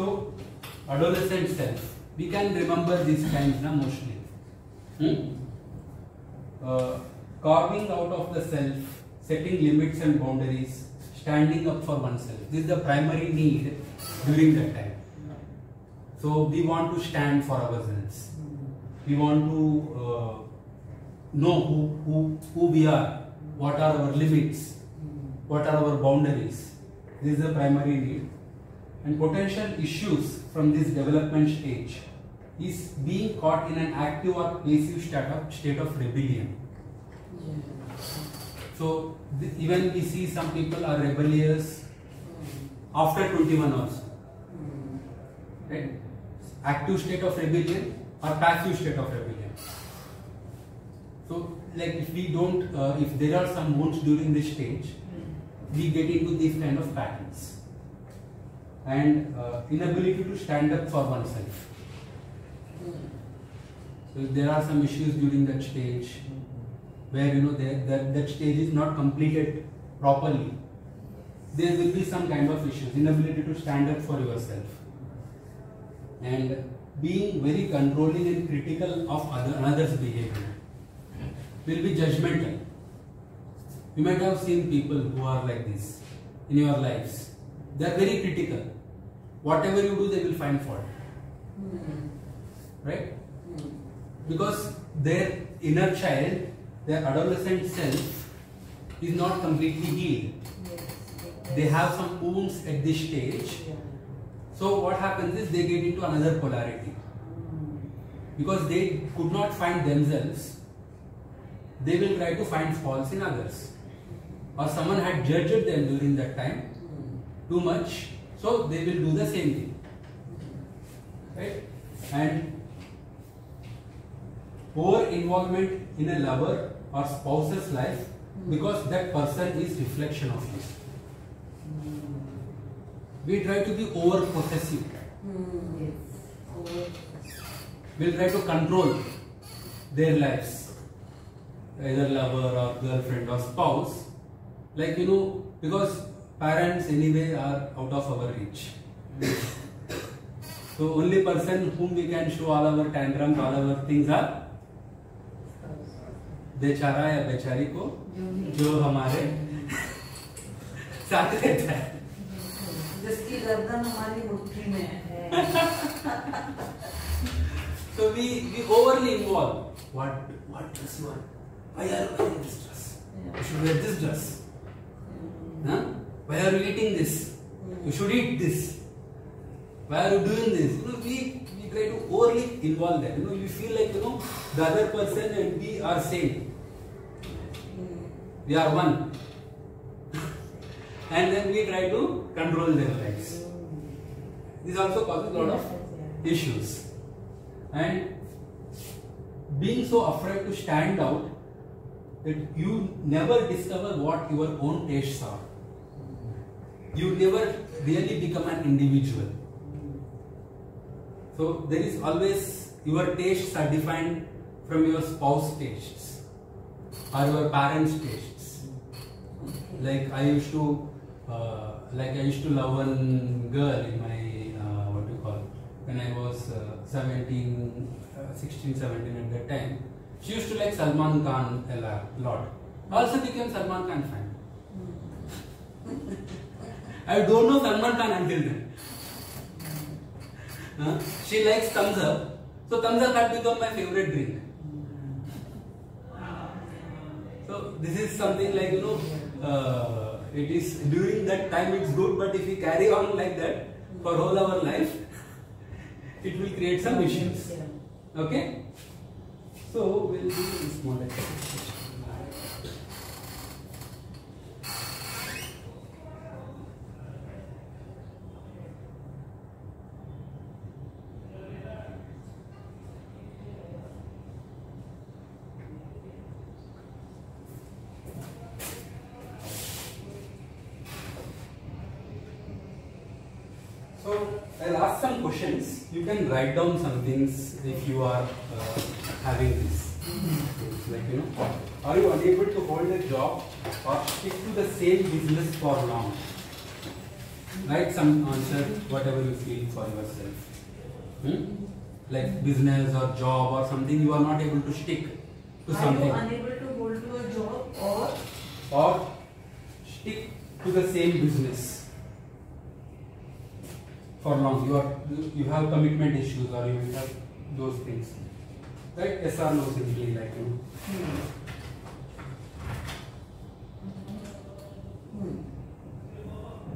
So, adolescent self, we can remember these kinds now mostly. Carving out of the self, setting limits and boundaries, standing up for oneself. This is the primary need during that time. So we want to stand for ourselves. We want to know who we are, what are our limits, what are our boundaries. This is the primary need. And potential issues from this development stage is being caught in an active or passive state of rebellion. So even we see some people are rebellious after 21 also. Right? Active state of rebellion or passive state of rebellion. So like if we don't, if there are some wounds during this stage, we get into these kind of patterns. And inability to stand up for oneself. So if there are some issues during that stage, where that stage is not completed properly, there will be some kind of issues, inability to stand up for yourself, and being very controlling and critical of another's behavior, will be judgmental. You might have seen people who are like this in your lives. They are very critical. Whatever you do, they will find fault. Right? Because their inner child, their adolescent self is not completely healed. They have some wounds at this stage. So what happens is they get into another polarity. Because they could not find themselves, they will try to find faults in others. Or someone had judged them during that time too much, so they will do the same thing. Right? And over involvement in a lover or spouse's life because that person is reflection of you. We try to be over possessive. We'll try to control their lives, either lover or girlfriend or spouse. Like because parents anyway are out of our reach. So only person whom we can show all our tantrums, all our things are बेचारा या बेचारी को जो हमारे साथ रहता है, जिसकी गर्दन हमारी मुट्ठी में है. So we overly involve. What dress you want? Why are you wearing this dress? You should wear this dress. Huh? Why are you eating this? You should eat this. Why are you doing this? We try to overly involve that. You feel like the other person and we are same. We are one. And then we try to control their lives. This also causes a lot of issues. And being so afraid to stand out that you never discover what your own tastes are. You never really become an individual. So there is always, your tastes are defined from your spouse tastes or your parents' tastes. Like I used to love one girl in my when I was 16, 17 at that time. She used to like Salman Khan a lot. Also became Salman Khan fan. I don't know Salman Khan until then. She likes Thumbs Up. So Thumbs Up had become my favorite drink. So this is something like, it is during that time it's good, but if we carry on like that for whole our life, it will create some issues. Okay? So we'll do this more like that. So I'll ask some questions. You can write down some things if you are having this. Like, are you unable to hold a job or stick to the same business for long? Write some answer, whatever you feel for yourself. Like business or job or something, you are not able to stick to something. Are you unable to hold to a job or stick to the same business for long? You have commitment issues or you have those things, right? Yes or no, simply like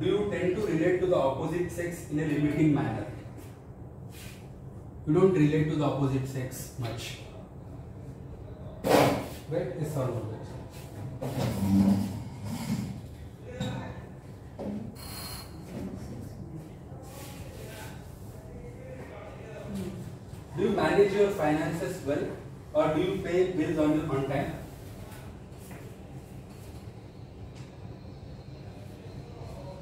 Do you tend to relate to the opposite sex in a limiting manner? You don't relate to the opposite sex much, right? Yes or no? Do you manage your finances well, or do you pay bills on time?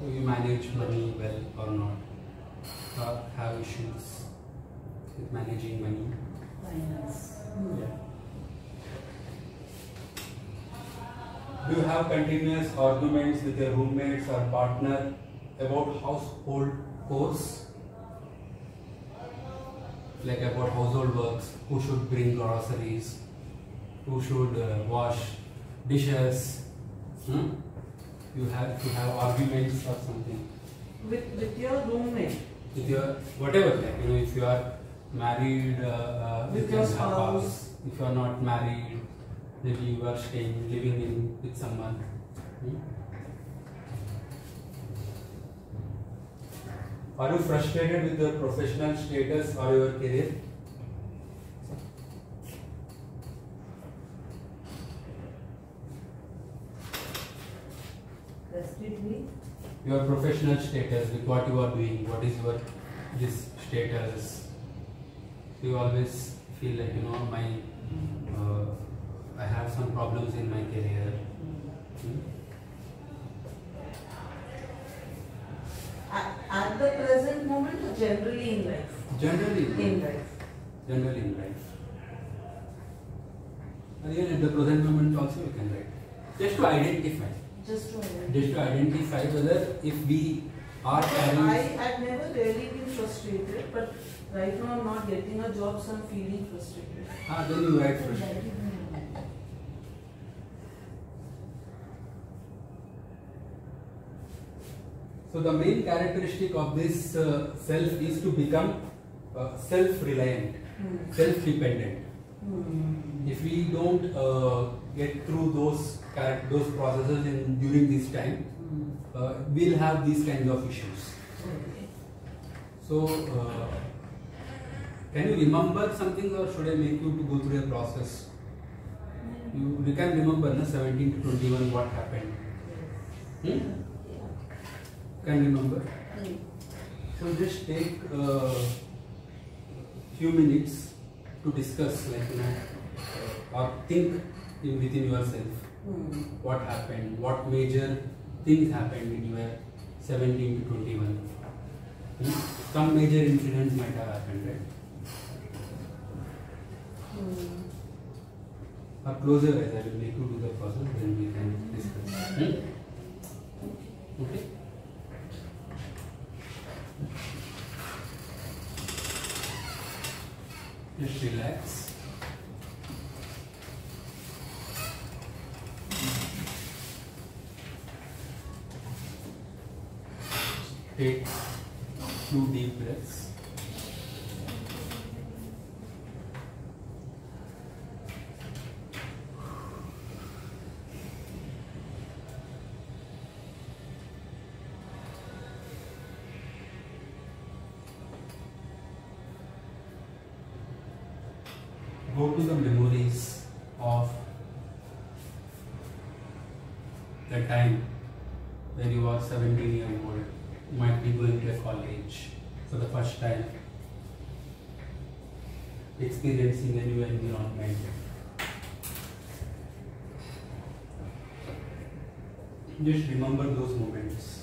Do you manage money well or not? Or have issues with managing money? finance? Yeah. Do you have continuous arguments with your roommates or partner about household chores? Like about household works, who should bring groceries, who should wash dishes? You have arguments or something With your roommate? with your whatever, like if you are married, With you your can have spouse. house. If you are not married, maybe you are living with someone. Are you frustrated with your professional status or your career? Respectively? Your professional status, with what you are doing, what is your this status? You always feel like my I have some problems in my career. At the present moment or generally in life? Generally In life. Generally in life. Again, at the present moment also you can write. Just to identify. Just to Just to identify whether if we are carrying. I had never really been frustrated, but right now I'm not getting a job, so I'm feeling frustrated. Then you write frustrated. So the main characteristic of this self is to become self-reliant, self-dependent. If we don't get through those processes during this time, we'll have these kinds of issues. So, can you remember something, or should I make you to go through a process? You can remember, 17 to 21, what happened. Can remember? So just take a few minutes to discuss, or think within yourself what happened, what major things happened when you were 17 to 21. Some major incidents might have happened, right? Or closer as I will make you do the process, then we can discuss. Okay? Just relax. Take 2 deep breaths. Go to the memories of the time when you were 17 years old. You might be going to a college for the first time, experiencing a new environment. Just remember those moments.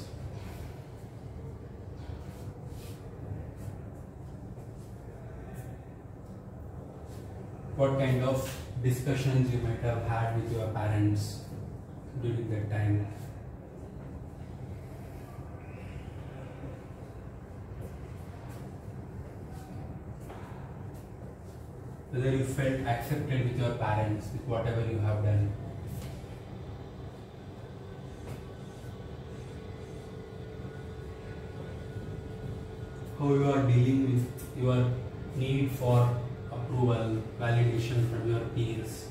What kind of discussions you might have had with your parents during that time. whether you felt accepted with your parents, with whatever you have done. How you are dealing with your need for approval, validation from your peers.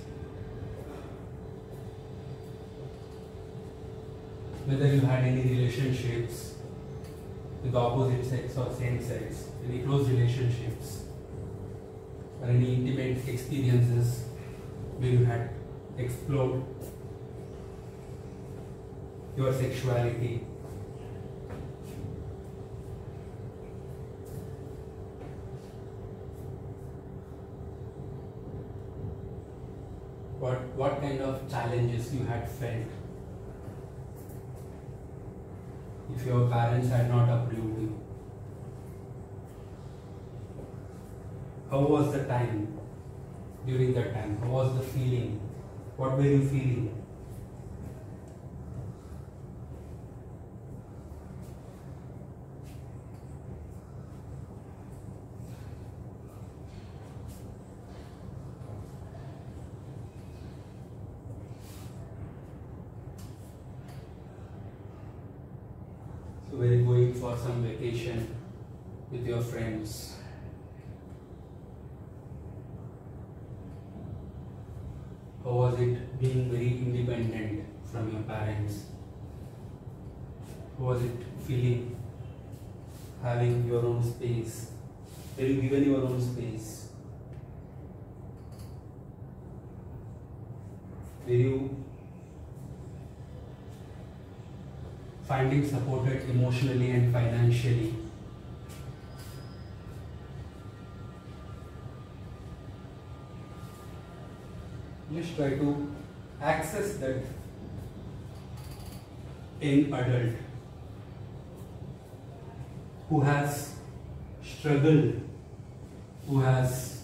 Whether you had any relationships with opposite sex or same sex, any close relationships, or any intimate experiences where you had explored your sexuality. What kind of challenges you had felt if your parents had not approved you? How was the time during that time? How was the feeling? What were you feeling? So were you going for some vacation with your friends? How was it being very independent from your parents? How was it feeling having your own space? Were you given your own space? Were you finding supported emotionally and financially? Just try to access that young adult who has struggled, who has